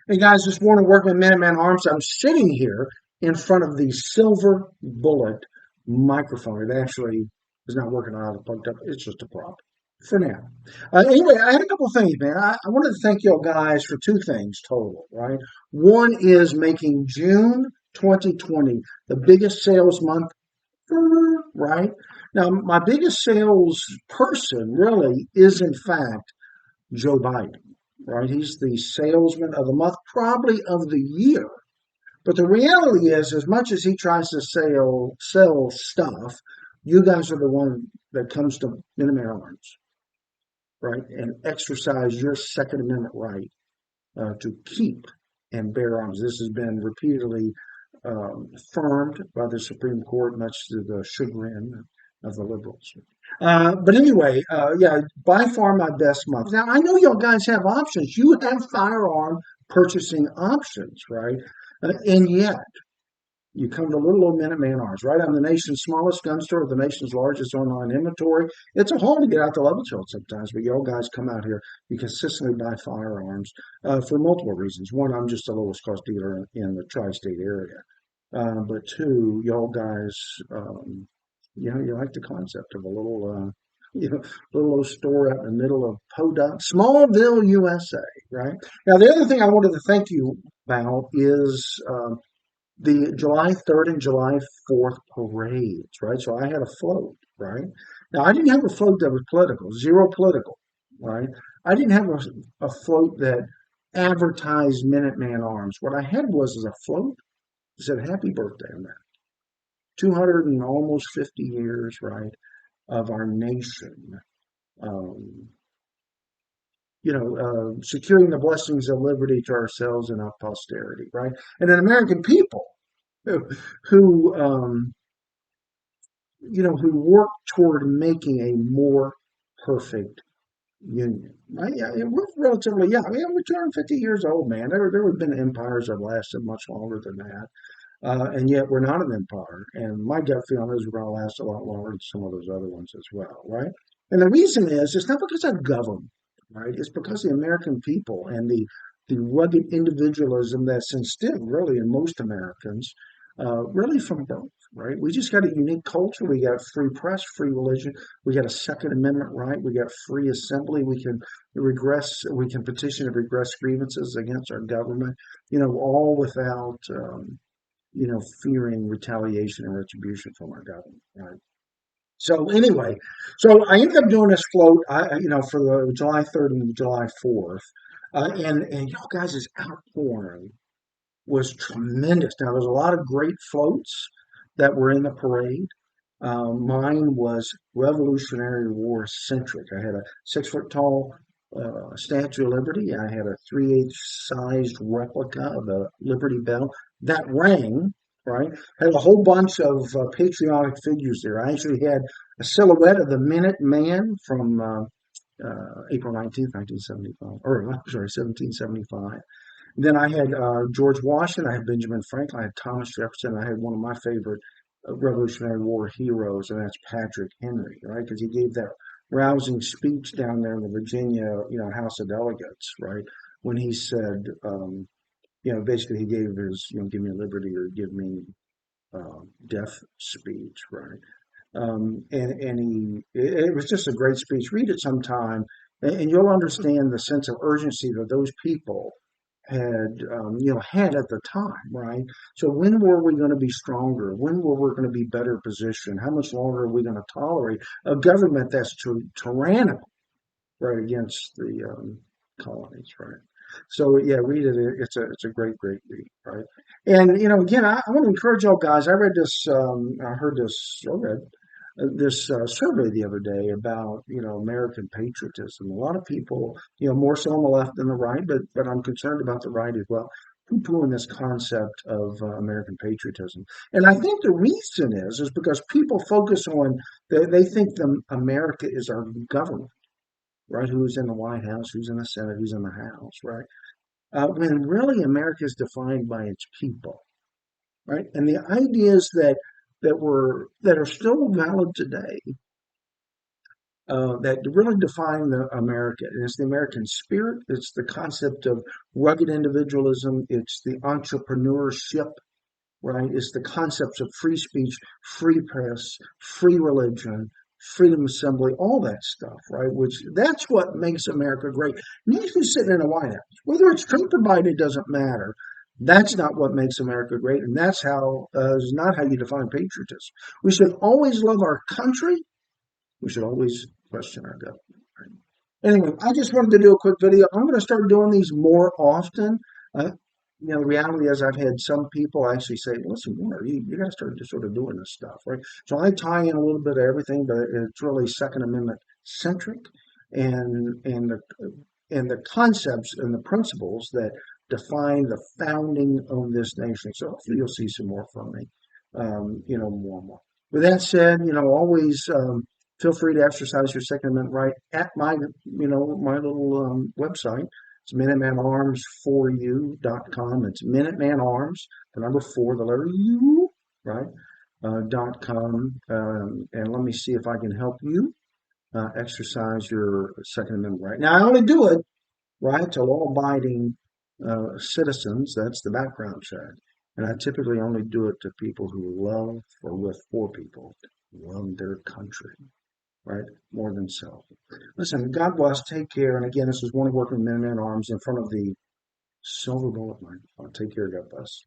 Hey guys, this morning working with Minuteman Arms, I'm sitting here in front of the Silver Bullet microphone. It actually is not working out of plugged up. It's just a prop for now. Anyway, I had a couple of things, man. I wanted to thank you guys for two things total, right? One is making June 2020 the biggest sales month, right? Now, my biggest sales person really is, in fact, Joe Biden, right? He's the salesman of the month, probably of the year. But the reality is, as much as he tries to sell stuff, you guys are the one that comes to Minuteman Arms, right, and exercise your Second Amendment right to keep and bear arms. This has been repeatedly affirmed by the Supreme Court, much to the chagrin of the liberals. But anyway, yeah, by far my best month. Now, I know y'all guys have options. You have firearm purchasing options, right? And yet, you come to little old Minuteman Arms, right? I'm the nation's smallest gun store with the nation's largest online inventory. It's a haul to get out to Lovettsville sometimes, but y'all guys come out here. You consistently buy firearms for multiple reasons. One, I'm just the lowest cost dealer in the tri-state area. But two, y'all guys, you like the concept of a little, little old store out in the middle of Podunk, Smallville, USA, right? Now, the other thing I wanted to thank you about is the July 3rd and July 4th parades, right? So I had a float, right? Now, I didn't have a float that was political, zero political, right? I didn't have a float that advertised Minuteman Arms. What I had was a float that said happy birthday on that. 200 and almost 50 years, right, of our nation. Um, securing the blessings of liberty to ourselves and our posterity, right? And an American people who, who work toward making a more perfect union. Right? Yeah, we're relatively young. Yeah, we're 250 years old, man. There have been empires that lasted much longer than that. And yet we're not an empire. And my gut feeling is we're going to last a lot longer than some of those other ones as well, right? And the reason is it's not because of government, right? It's because the American people and the rugged individualism that's instilled really in most Americans, really from birth, right? We just got a unique culture. We got free press, free religion. We got a Second Amendment right. We got free assembly. We can petition and regress grievances against our government, all without, fearing retaliation and retribution from our government, right? So anyway, so I ended up doing this float, for the July 3rd and July 4th, and y'all guys' outpouring was tremendous. Now there's a lot of great floats that were in the parade. Mine was Revolutionary War centric. I had a 6 foot tall Statue of Liberty. I had a 3/8 sized replica of the Liberty Bell that rang, right? Had a whole bunch of patriotic figures there. I actually had a silhouette of the Minute Man from April 19th, 1975, or I'm sorry, 1775. Then I had George Washington, I had Benjamin Franklin, I had Thomas Jefferson, I had one of my favorite Revolutionary War heroes, and that's Patrick Henry, right? Because he gave that rousing speech down there in the Virginia, House of Delegates, right? When he said, basically he gave his, give me liberty or give me death speech, right? It was just a great speech. Read it sometime, and you'll understand the sense of urgency that those people had at the time, right? So when were we going to be stronger? When were we going to be better positioned? How much longer are we going to tolerate a government that's tyrannical, right, against the colonies, right? So yeah, read it. It's a great read, right? And again, I want to encourage y'all guys. I read this. I heard this. I read this survey the other day about American patriotism. A lot of people, more so on the left than the right, but I'm concerned about the right as well, poo-pooing this concept of American patriotism. And I think the reason is because people focus on they think America is our government, right? Who's in the White House, who's in the Senate, who's in the House, right? When really America is defined by its people, right? And the ideas that are still valid today that really define the America. And it's the American spirit. It's the concept of rugged individualism. It's the entrepreneurship, right? It's the concepts of free speech, free press, free religion, freedom of assembly, all that stuff, right? Which that's what makes America great. And he's who's sitting in a White House, whether it's Trump or Biden, it doesn't matter. That's not what makes America great, and that's how is not how you define patriotism. We should always love our country. We should always question our government. Right? Anyway, I just wanted to do a quick video. I'm going to start doing these more often. Uh, the reality is I've had some people actually say, listen, Warner, you got to start just sort of doing this stuff, right? So I tie in a little bit of everything, but it's really Second Amendment centric and the concepts and the principles that define the founding of this nation. So hopefully you'll see some more from me, more and more. With that said, always feel free to exercise your Second Amendment right at my little website. It's MinutemanArms4U.com. It's Minuteman Arms, the number four, the letter U, right? .com. And let me see if I can help you exercise your Second Amendment right. Now, I only do it, right, to law-abiding citizens. That's the background check. And I typically only do it to people who love or with for people, who love their country, right, more than self. Listen, God bless. Take care. And again, this is one working Minuteman Arms in front of the silver bullet microphone. Take care. God bless.